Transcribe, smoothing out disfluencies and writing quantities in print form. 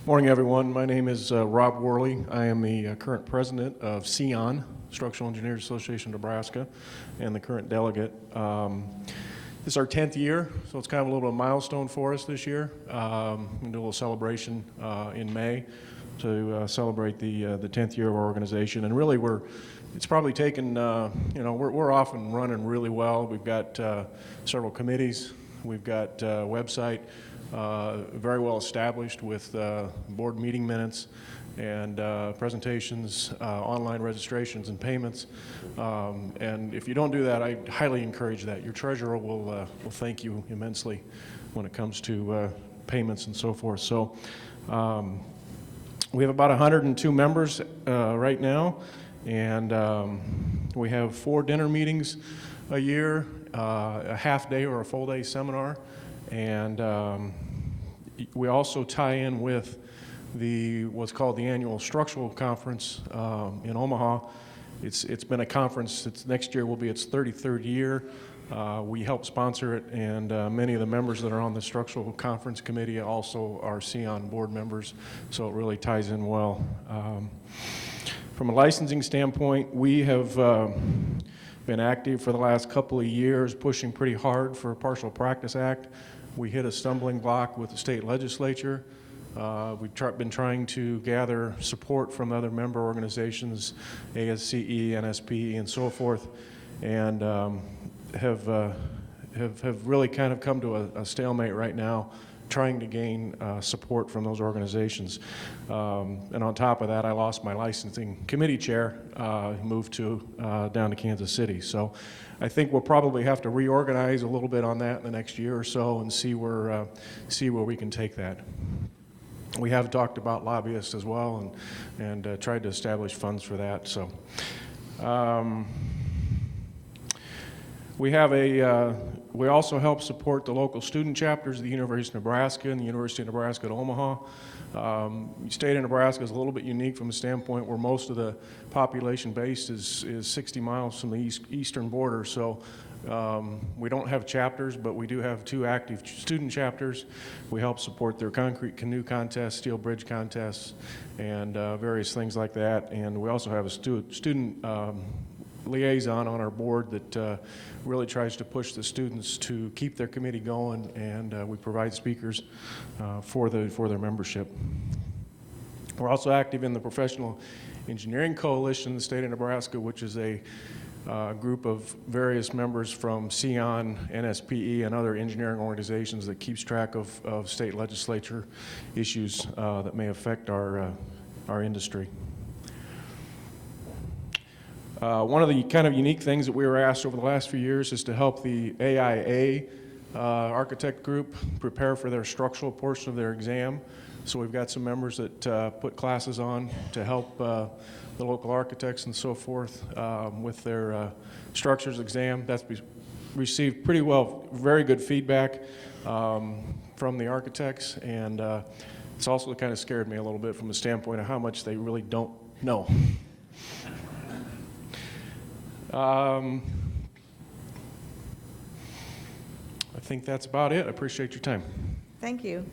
Morning, everyone. My name is Rob Worley. I am the current president of SEON, Structural Engineers Association of Nebraska, and the current delegate. This is our 10th year, so it's kind of a little milestone for us this year. We're going to do a little celebration in May to celebrate the 10th year of our organization. And really, it's probably taken, we're off and running really well. We've got several committees. We've got a website very well established with board meeting minutes and presentations, online registrations and payments. And if you don't do that, I highly encourage that. Your treasurer will thank you immensely when it comes to payments and so forth. So we have about 102 members right now, and we have 4 dinner meetings a year, a half day or a full day seminar, and we also tie in with what's called the annual structural conference in Omaha. It's been a conference. Next year will be its 33rd year. We help sponsor it, and many of the members that are on the structural conference committee also are SEON board members, so it really ties in well. From a licensing standpoint, we have been active for the last couple of years, pushing pretty hard for a Partial Practice Act. We hit a stumbling block with the state legislature. We've been trying to gather support from other member organizations, ASCE, NSPE, and so forth, and have really kind of come to a stalemate right now, trying to gain support from those organizations. And on top of that, I lost my licensing committee chair, moved down to Kansas City. So I think we'll probably have to reorganize a little bit on that in the next year or so and see where we can take that. We have talked about lobbyists as well and tried to establish funds for that. So we also help support the local student chapters of the University of Nebraska and the University of Nebraska at Omaha. The state of Nebraska is a little bit unique from a standpoint where most of the population base is 60 miles from the eastern border. So we don't have chapters, but we do have 2 active student chapters. We help support their concrete canoe contests, steel bridge contests, and various things like that. And we also have a student liaison on our board that really tries to push the students to keep their committee going, and we provide speakers for their membership. We're also active in the Professional Engineering Coalition in the state of Nebraska, which is a group of various members from SEON, NSPE, and other engineering organizations that keeps track of state legislature issues that may affect our industry. One of the kind of unique things that we were asked over the last few years is to help the AIA architect group prepare for their structural portion of their exam. So we've got some members that put classes on to help the local architects and so forth with their structures exam. That's received pretty well, very good feedback from the architects, and it's also kind of scared me a little bit from the standpoint of how much they really don't know. I think that's about it. I appreciate your time. Thank you.